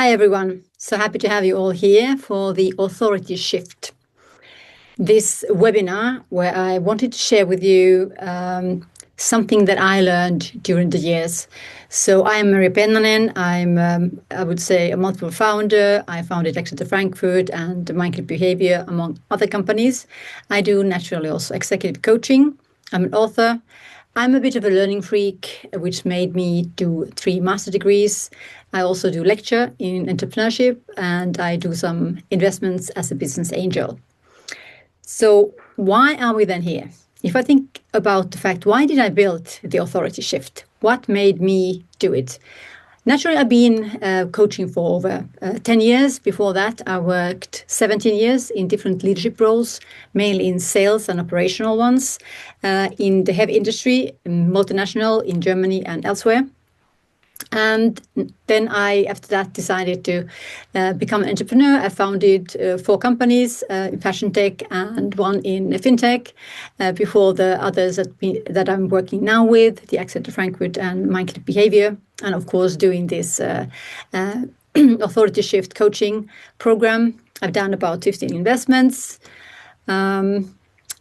Hi everyone, so happy to have you all here for the Authority Shift. This webinar where I wanted to share with you something that I learned during the years. So I am Maria Pennanen. I'm, I would say, a multiple founder. I founded Exeter Frankfurt and Mindclip Behaviour, among other companies. I do naturally also executive coaching. I'm an author. I'm a bit of a learning freak, which made me do 3 master degrees. I also do lecture in entrepreneurship, and I do some investments as a business angel. So why are we then here? If I think about the fact, why did I build the Authority Shift? What made me do it? Naturally, I've been coaching for over 10 years. Before that, I worked 17 years in different leadership roles, mainly in sales and operational ones, in the heavy industry, multinational in Germany and elsewhere. And then I, after that, decided to become an entrepreneur. I founded 4 companies in fashion tech and 1 in fintech before the others that I'm working now with, the Exeter Frankfurt and Mindclip Behaviour, and of course doing this Authority Shift coaching program. I've done about 15 investments.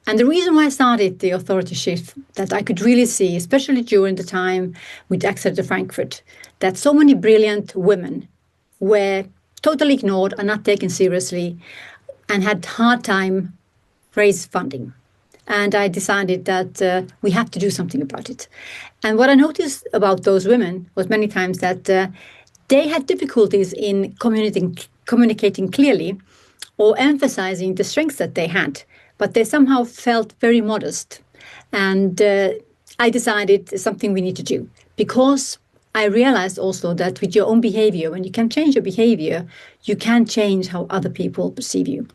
And the reason why I started the Authority Shift, that I could really see, especially during the time with Exeter Frankfurt, that so many brilliant women were totally ignored and not taken seriously and had hard time raise funding. And I decided that we have to do something about it. And what I noticed about those women was many times that they had difficulties in communicating clearly or emphasizing the strengths that they had. But they somehow felt very modest. And I decided it's something we need to do, because I realized also that with your own behavior, when you can change your behavior, you can change how other people perceive you.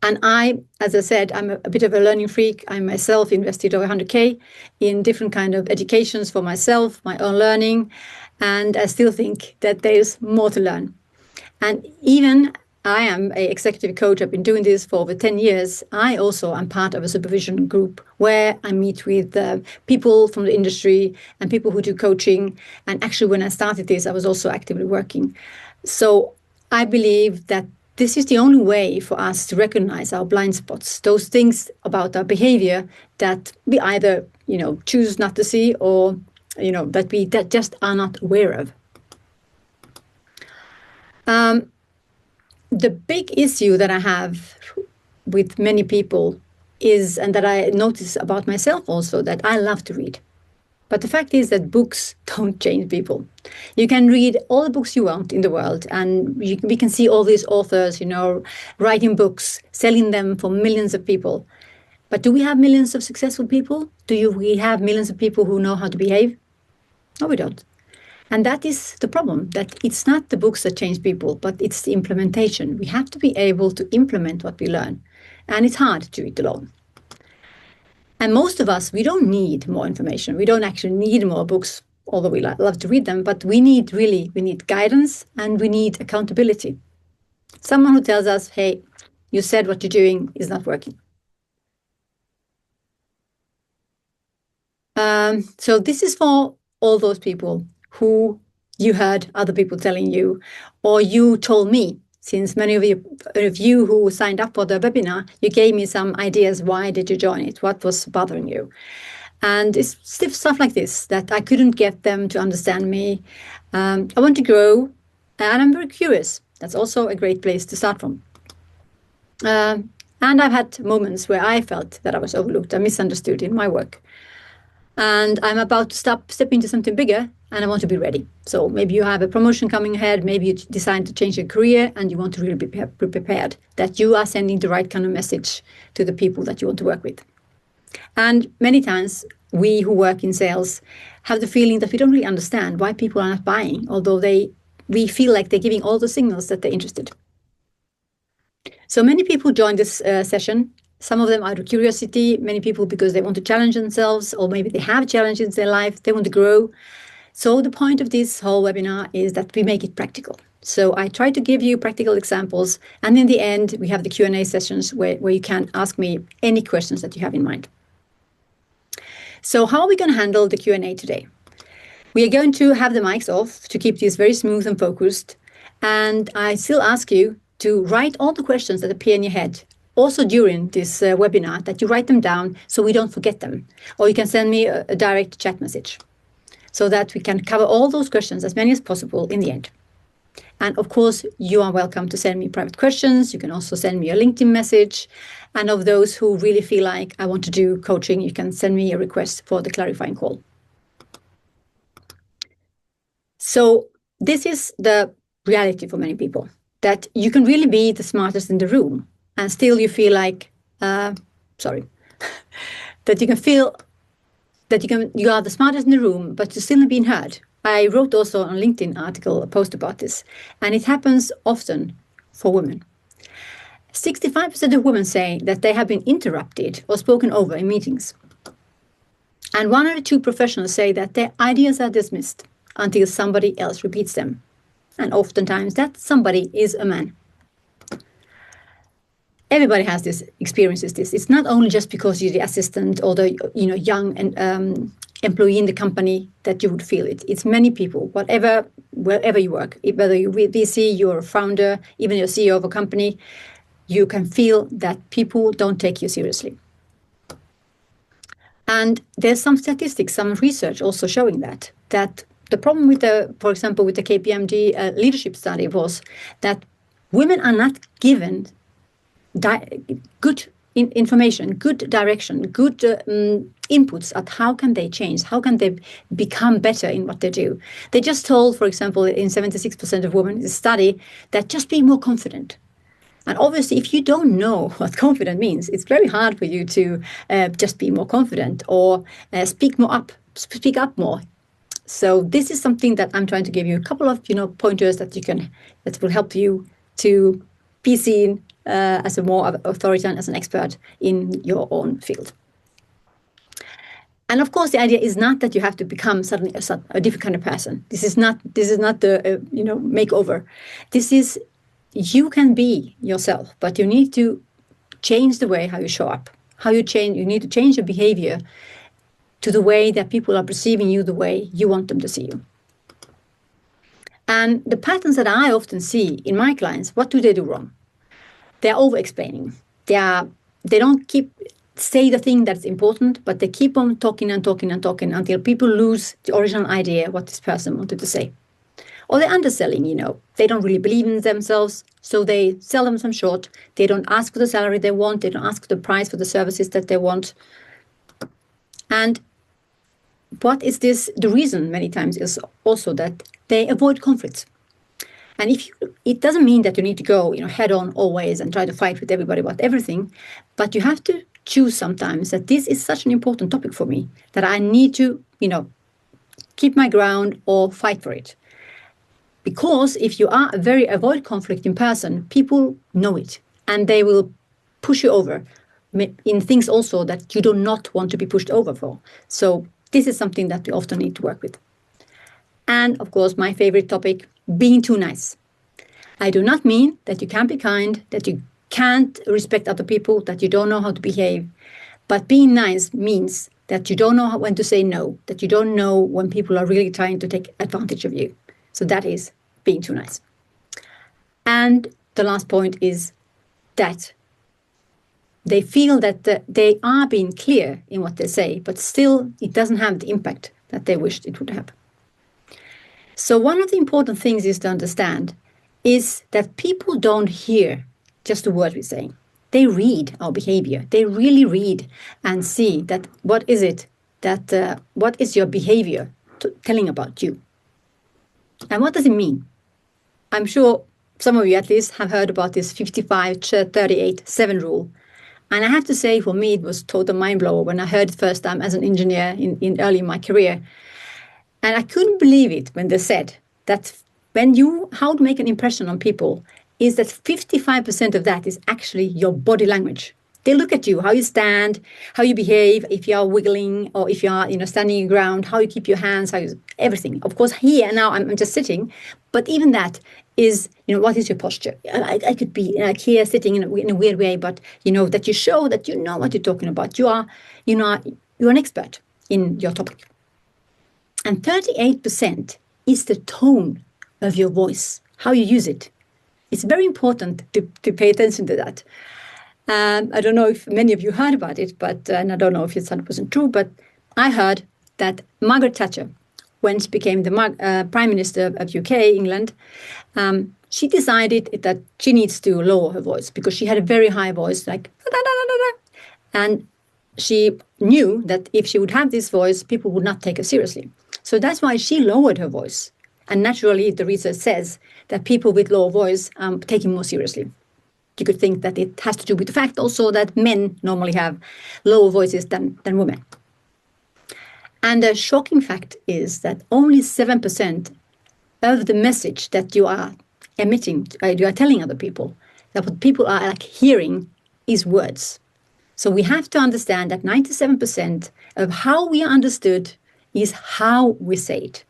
And I, as I said, I'm a bit of a learning freak. I myself invested over 100K in different kind of educations for myself, my own learning. And I still think that there's more to learn. And even I am an executive coach. I've been doing this for over 10 years. I also am part of a supervision group where I meet with people from the industry and people who do coaching. And actually, when I started this, I was also actively working. So I believe that this is the only way for us to recognize our blind spots, those things about our behavior that we either, choose not to see or, that we just are not aware of. The big issue that I have with many people is, and that I notice about myself also, that I love to read. But the fact is that books don't change people. You can read all the books you want in the world, and we can see all these authors, writing books, selling them for millions of people. But do we have millions of successful people? We have millions of people who know how to behave? No, we don't. And that is the problem, that it's not the books that change people, but it's the implementation. We have to be able to implement what we learn. And it's hard to do it alone. And most of us, we don't need more information. We don't actually need more books, although we love to read them. But we need guidance, and we need accountability. Someone who tells us, hey, you said what you're doing is not working. So this is for all those people who you heard other people telling you, or you told me, since many of you who signed up for the webinar, you gave me some ideas. Why did you join it? What was bothering you? And it's stuff like this that I couldn't get them to understand me. I want to grow, and I'm very curious. That's also a great place to start from. And I've had moments where I felt that I was overlooked and misunderstood in my work. And I'm about to step into something bigger, and I want to be ready. So maybe you have a promotion coming ahead, maybe you decide to change your career, and you want to really be prepared that you are sending the right kind of message to the people that you want to work with. And many times, we who work in sales have the feeling that we don't really understand why people are not buying, although we feel like they're giving all the signals that they're interested. So many people join this session. Some of them out of curiosity, many people because they want to challenge themselves, or maybe they have challenges in their life, they want to grow. So the point of this whole webinar is that we make it practical. So I try to give you practical examples, and in the end, we have the Q&A sessions where you can ask me any questions that you have in mind. So how are we going to handle the Q&A today? We are going to have the mics off to keep this very smooth and focused. And I still ask you to write all the questions that appear in your head, also during this webinar, that you write them down so we don't forget them. Or you can send me a direct chat message so that we can cover all those questions, as many as possible, in the end. And of course, you are welcome to send me private questions. You can also send me a LinkedIn message. And of those who really feel like I want to do coaching, you can send me a request for the clarifying call. So this is the reality for many people, that you can really be the smartest in the room and still you feel like, that you can feel that you are the smartest in the room, but you're still not being heard. I wrote also on LinkedIn article, a post about this, and it happens often for women. 65% of women say that they have been interrupted or spoken over in meetings. And 1 out of 2 professionals say that their ideas are dismissed until somebody else repeats them. And oftentimes that somebody is a man. Everybody has this, experiences this. It's not only just because you're the assistant or the young and employee in the company that you would feel it. It's many people, wherever you work, whether you're VC, you're a founder, even you're CEO of a company, you can feel that people don't take you seriously. And there's some statistics, some research also showing that the problem with for example, with the KPMG leadership study was that women are not given good information, good direction, good inputs at how can they change, how can they become better in what they do. They just told, for example, in 76% of women in the study, that just be more confident. And obviously, if you don't know what confident means, it's very hard for you to just be more confident or speak up more. So this is something that I'm trying to give you a couple of pointers that will help you to be seen as a more authority and as an expert in your own field. And of course, the idea is not that you have to become suddenly a different kind of person. This is not the makeover. This is, you can be yourself, but you need to change the way how you show up. You need to change your behavior to the way that people are perceiving you, the way you want them to see you. And the patterns that I often see in my clients, what do they do wrong? They're over-explaining. They don't say the thing that's important, but they keep on talking and talking and talking until people lose the original idea what this person wanted to say. Or they're underselling, They don't really believe in themselves, so they sell themselves short. They don't ask for the salary they want. They don't ask for the price for the services that they want. And what is this? The reason many times is also that they avoid conflicts. And it doesn't mean that you need to go, head on always and try to fight with everybody about everything, but you have to choose sometimes that this is such an important topic for me that I need to, keep my ground or fight for it. Because if you are a very avoid conflict in person, people know it and they will push you over in things also that you do not want to be pushed over for. So this is something that we often need to work with. And of course, my favorite topic, being too nice. I do not mean that you can't be kind, that you can't respect other people, that you don't know how to behave. But being nice means that you don't know when to say no, that you don't know when people are really trying to take advantage of you. So that is being too nice. And the last point is that they feel that they are being clear in what they say, but still it doesn't have the impact that they wished it would have. So one of the important things is to understand is that people don't hear just the words we're saying. They read our behavior. They really read and see that what is your behavior telling about you? And what does it mean? I'm sure some of you at least have heard about this 55-38-7 rule. And I have to say, for me, it was total mind blower when I heard it first time as an engineer in early in my career. And I couldn't believe it when they said that how to make an impression on people is that 55% of that is actually your body language. They look at you, how you stand, how you behave, if you are wiggling or if you are, standing your ground, how you keep your hands, everything. Of course, here now I'm just sitting, but even that is, what is your posture? I could be like here sitting in a weird way, but that you show that you know what you're talking about. You are an expert in your topic. And 38% is the tone of your voice, how you use it. It's very important to pay attention to that. I don't know if many of you heard about it, but and I don't know if it's 100% true, but I heard that Margaret Thatcher, when she became the Prime Minister of UK, England, she decided that she needs to lower her voice because she had a very high voice, like da, da, da, da, da. And she knew that if she would have this voice, people would not take her seriously. So that's why she lowered her voice. And naturally, the research says that people with lower voice take it more seriously. You could think that it has to do with the fact also that men normally have lower voices than women. And a shocking fact is that only 7% of the message that you are emitting, you are telling other people, that what people are like hearing is words. So we have to understand that 97% of how we are understood is how we say it.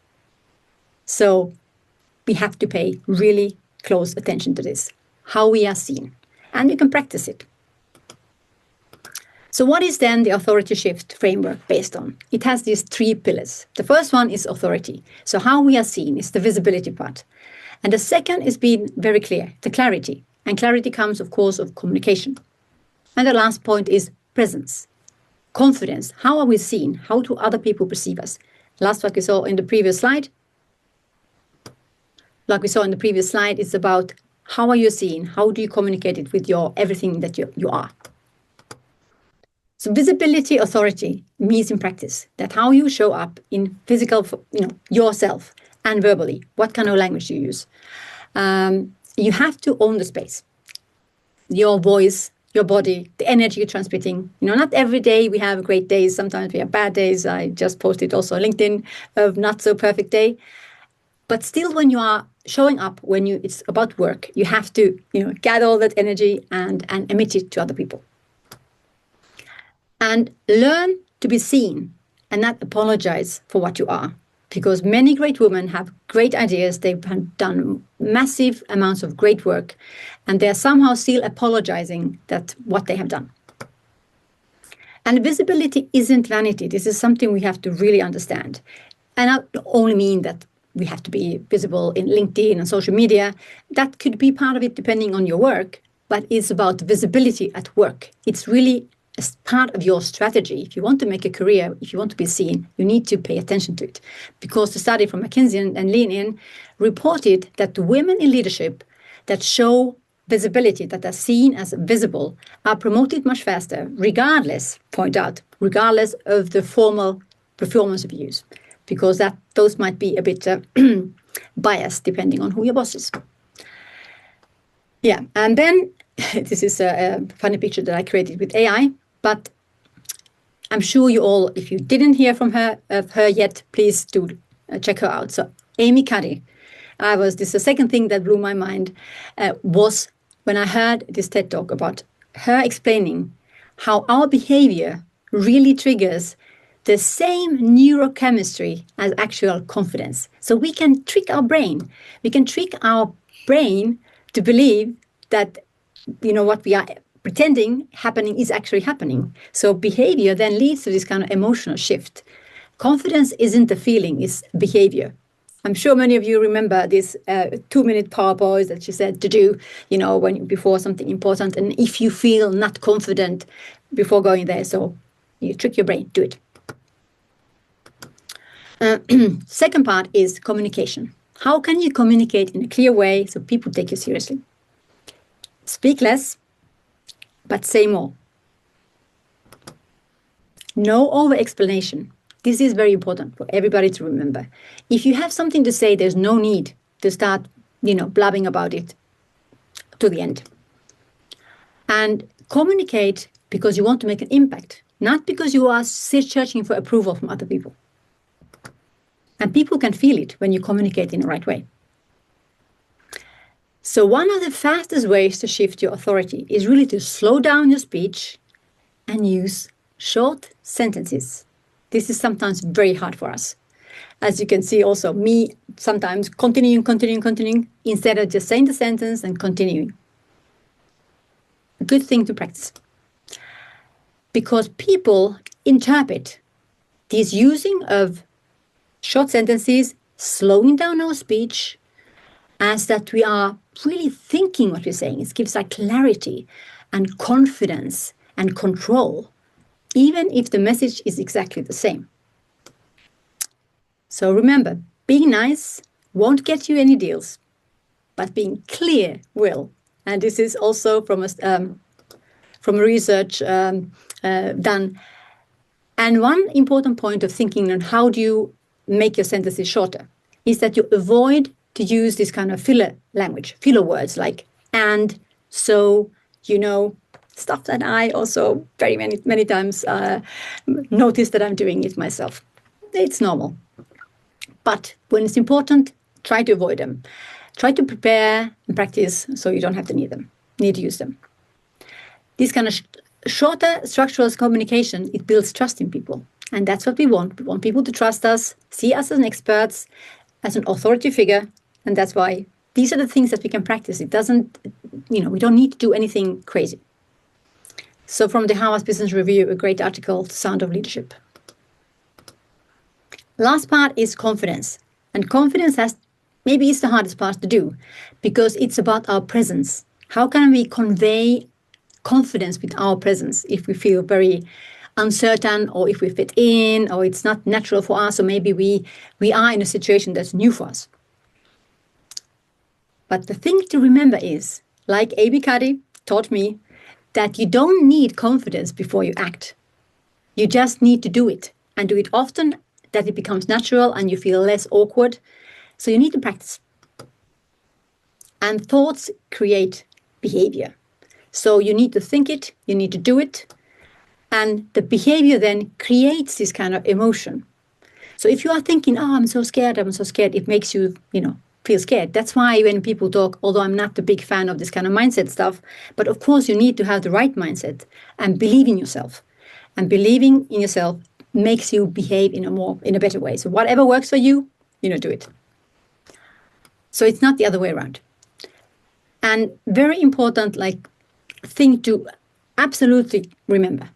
So we have to pay really close attention to this, how we are seen, and you can practice it. So what is then the authority shift framework based on? It has these 3 pillars. The first one is authority. So how we are seen is the visibility part. And the second is being very clear, the clarity. And clarity comes, of course, of communication. And the last point is presence, confidence. How are we seen? How do other people perceive us? Last what we saw in the previous slide, it's about how are you seen? How do you communicate it with your everything that you are? So visibility, authority means in practice that how you show up in physical, yourself and verbally, what kind of language you use. You have to own the space, your voice, your body, the energy you're transmitting. Not every day we have great days. Sometimes we have bad days. I just posted also on LinkedIn of not so perfect day. But still, when you are showing up, it's about work, you have to, gather all that energy and emit it to other people. And learn to be seen and not apologize for what you are. Because many great women have great ideas, they've done massive amounts of great work, and they're somehow still apologizing that what they have done. And visibility isn't vanity. This is something we have to really understand. And I don't only mean that we have to be visible in LinkedIn and social media. That could be part of it depending on your work, but it's about visibility at work. It's really as part of your strategy. If you want to make a career, if you want to be seen, you need to pay attention to it. Because the study from McKinsey and Lean-In reported that the women in leadership that show visibility, that are seen as visible, are promoted much faster, regardless of the formal performance reviews. Because those might be a bit biased depending on who your boss is. Yeah, and then this is a funny picture that I created with AI, but I'm sure you all, if you didn't hear from her yet, please do check her out. So Amy Cuddy, this is the second thing that blew my mind, was when I heard this TED Talk about her explaining how our behavior really triggers the same neurochemistry as actual confidence. So we can trick our brain. We can trick our brain to believe that, what we are pretending happening is actually happening. So behavior then leads to this kind of emotional shift. Confidence isn't a feeling, it's behavior. I'm sure many of you remember this 2-minute PowerPoint that she said to do, before something important. And if you feel not confident before going there, so you trick your brain, do it. Second part is communication. How can you communicate in a clear way so people take you seriously? Speak less, but say more. No over-explanation. This is very important for everybody to remember. If you have something to say, there's no need to start, blabbing about it to the end. And communicate because you want to make an impact, not because you are searching for approval from other people. And people can feel it when you communicate in the right way. So one of the fastest ways to shift your authority is really to slow down your speech and use short sentences. This is sometimes very hard for us. As you can see also, me sometimes continuing, instead of just saying the sentence and continuing. A good thing to practice. Because people interpret this using of Short sentences, slowing down our speech, as that we are really thinking what we're saying. It gives us clarity and confidence and control, even if the message is exactly the same. So remember, being nice won't get you any deals, but being clear will. And this is also from research done. And one important point of thinking on how do you make your sentences shorter is that you avoid to use this kind of filler language, filler words like and, so, stuff that I also very many times notice that I'm doing it myself. It's normal. But when it's important, try to avoid them. Try to prepare and practice so you don't have to need to use them. This kind of shorter structural communication, it builds trust in people. And that's what we want. We want people to trust us, see us as experts, as an authority figure. And that's why these are the things that we can practice. It doesn't, we don't need to do anything crazy. So from the Harvard Business Review, a great article, The Sound of Leadership. Last part is confidence. And confidence maybe it's the hardest part to do because it's about our presence. How can we convey confidence with our presence if we feel very uncertain, or if we fit in, or it's not natural for us, or maybe we are in a situation that's new for us. But the thing to remember is, like A.B. Cuddy taught me, that you don't need confidence before you act. You just need to do it, and do it often, that it becomes natural and you feel less awkward. So you need to practice. And thoughts create behavior. So you need to think it, you need to do it, and the behavior then creates this kind of emotion. So if you are thinking, I'm so scared, it makes you, feel scared. That's why when people talk, although I'm not a big fan of this kind of mindset stuff, but of course you need to have the right mindset and believe in yourself. And believing in yourself makes you behave in a better way. So whatever works for you, do it. So it's not the other way around. And very important, thing to absolutely remember,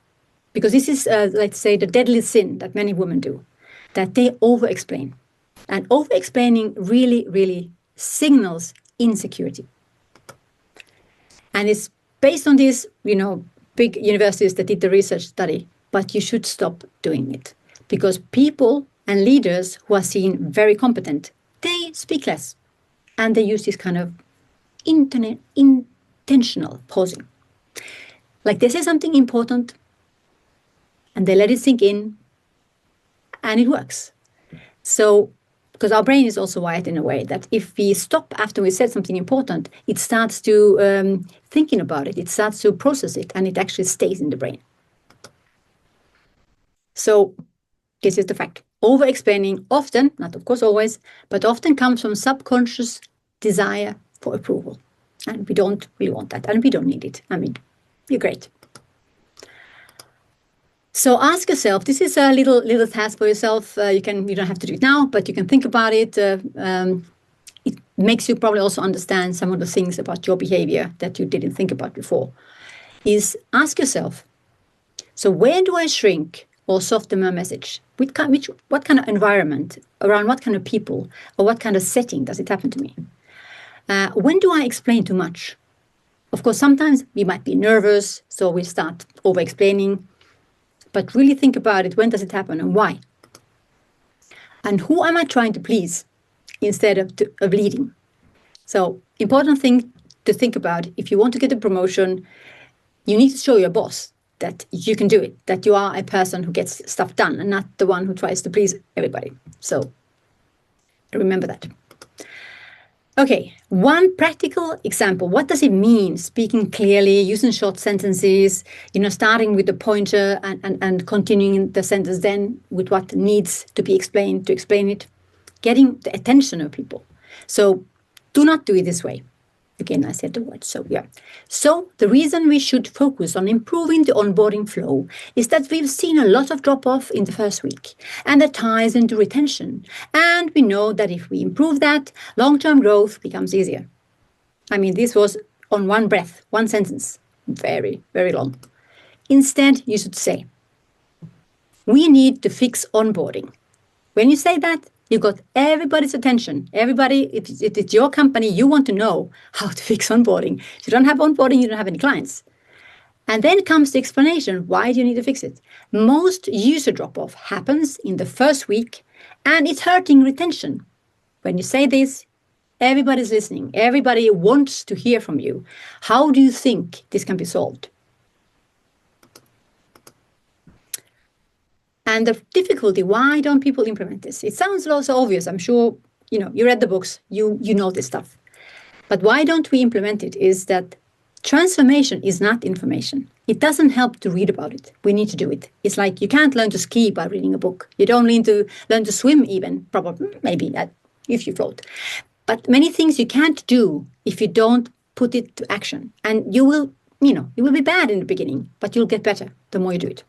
because this is, let's say, the deadly sin that many women do, that they over-explain. And over-explaining really, really signals insecurity. And it's based on these, big universities that did the research study, but you should stop doing it. Because people and leaders who are seen very competent, they speak less. And they use this kind of intentional pausing. Like they say something important, and they let it sink in, and it works. So, because our brain is also wired in a way that if we stop after we said something important, it starts to thinking about it, it starts to process it, and it actually stays in the brain. So this is the fact. Over-explaining often, not of course always, but often comes from subconscious desire for approval. And we don't really want that, and we don't need it. I mean, you're great. So ask yourself, this is a little task for yourself. You don't have to do it now, but you can think about it. It makes you probably also understand some of the things about your behavior that you didn't think about before. Is ask yourself, so where do I shrink or soften my message? What kind of environment, around what kind of people, or what kind of setting does it happen to me? When do I explain too much? Of course, sometimes we might be nervous, so we start over-explaining. But really think about it. When does it happen and why? And who am I trying to please instead of leading? So important thing to think about. If you want to get a promotion, you need to show your boss that you can do it, that you are a person who gets stuff done and not the one who tries to please everybody. So remember that. Okay, one practical example. What does it mean speaking clearly, using short sentences, starting with the pointer and continuing the sentence then with what needs to be explained to explain it, getting the attention of people. So do not do it this way. Again, I said the word, so yeah. So the reason we should focus on improving the onboarding flow is that we've seen a lot of drop-off in the first week, and that ties into retention. And we know that if we improve that, long-term growth becomes easier. I mean, this was on one breath, one sentence, very, very long. Instead, you should say, we need to fix onboarding. When you say that, You got everybody's attention. Everybody, if it's your company, you want to know how to fix onboarding. If you don't have onboarding, you don't have any clients. And then comes the explanation. Why do you need to fix it? Most user drop-off happens in the first week, and it's hurting retention. When you say this, everybody's listening. Everybody wants to hear from you. How do you think this can be solved? And the difficulty, why don't people implement this? It sounds also obvious. I'm sure, you read the books, you know this stuff. But why don't we implement it is that transformation is not information. It doesn't help to read about it. We need to do it. It's like you can't learn to ski by reading a book. You don't need to learn to swim even, probably, maybe if you float. But many things you can't do if you don't put it to action. And you will be bad in the beginning, but you'll get better the more you do it.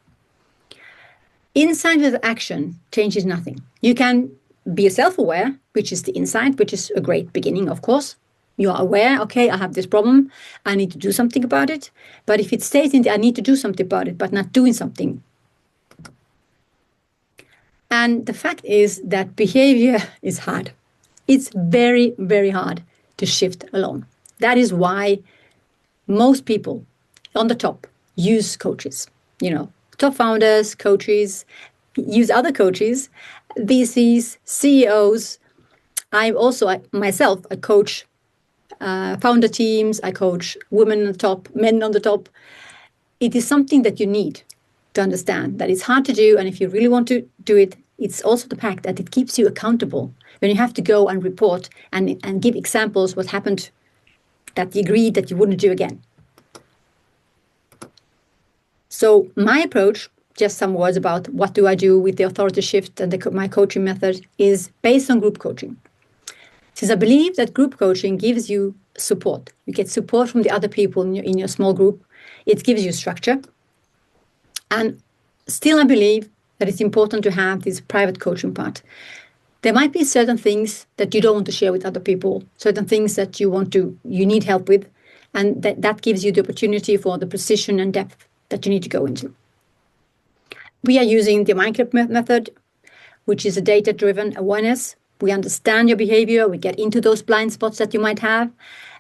Insight with action changes nothing. You can be self-aware, which is the insight, which is a great beginning, of course. You are aware, okay, I have this problem, I need to do something about it. But if it stays in I need to do something about it, but not doing something. And the fact is that behavior is hard. It's very, very hard to shift alone. That is why most people on the top use coaches, top founders, coaches, use other coaches, VCs, CEOs. Myself, I coach founder teams, I coach women on the top, men on the top. It is something that you need to understand that it's hard to do. And if you really want to do it, it's also the fact that it keeps you accountable when you have to go and report and give examples what happened that you agreed that you wouldn't do again. So my approach, just some words about what do I do with the authority shift and my coaching method, is based on group coaching. Since I believe that group coaching gives you support. You get support from the other people in your small group. It gives you structure. And still I believe that it's important to have this private coaching part. There might be certain things that you don't want to share with other people, certain things that you need help with, and that gives you the opportunity for the precision and depth that you need to go into. We are using the Mindclip method, which is a data-driven awareness. We understand your behavior, we get into those blind spots that you might have,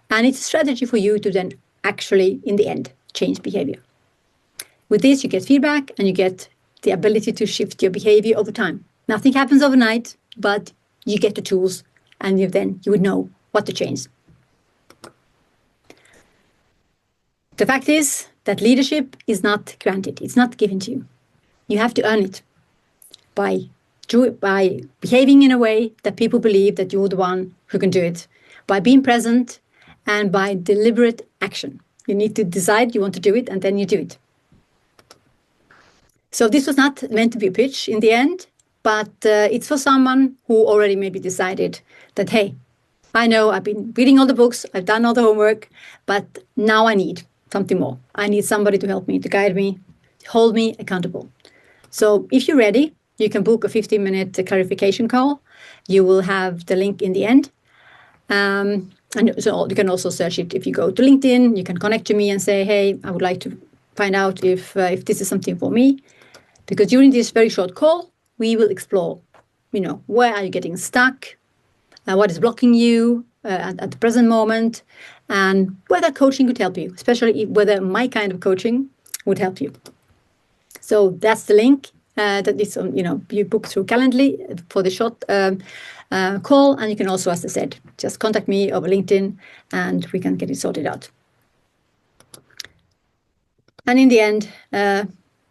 and it's a strategy for you to then actually, in the end, change behavior. With this, you get feedback and you get the ability to shift your behavior over time. Nothing happens overnight, but you get the tools and you would know what to change. The fact is that leadership is not granted. It's not given to you. You have to earn it by behaving in a way that people believe that you're the one who can do it, by being present and by deliberate action. You need to decide you want to do it and then you do it. So this was not meant to be a pitch in the end, but it's for someone who already maybe decided that, hey, I know I've been reading all the books, I've done all the homework, but now I need something more. I need somebody to help me, to guide me, to hold me accountable. So if you're ready, you can book a 15-minute clarification call. You will have the link in the end. And so you can also search it. If you go to LinkedIn, you can connect to me and say, hey, I would like to find out if this is something for me. Because during this very short call, we will explore, where are you getting stuck? What is blocking you at the present moment? And whether coaching could help you, especially whether my kind of coaching would help you. So that's the link. That is, you book through Calendly for the short call. And you can also, as I said, just contact me over LinkedIn and we can get it sorted out. And in the end,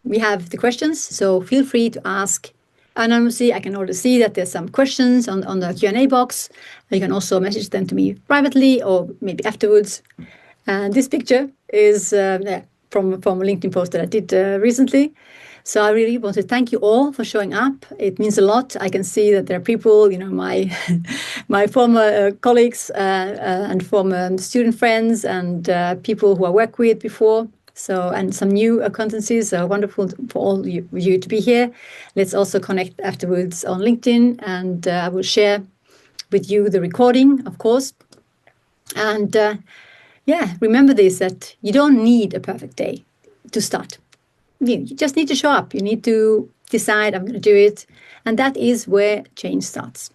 we have the questions. So feel free to ask anonymously. I can already see that there's some questions on the Q&A box. You can also message them to me privately or maybe afterwards. And this picture is from a LinkedIn post that I did recently. So I really want to thank you all for showing up. It means a lot. I can see that there are people, my my former colleagues and former student friends and people who I worked with before. So, and some new acquaintances. So wonderful for all you to be here. Let's also connect afterwards on LinkedIn, and I will share with you the recording, of course. And remember this, that you don't need a perfect day to start. You just need to show up. You need to decide, I'm going to do it. And that is where change starts.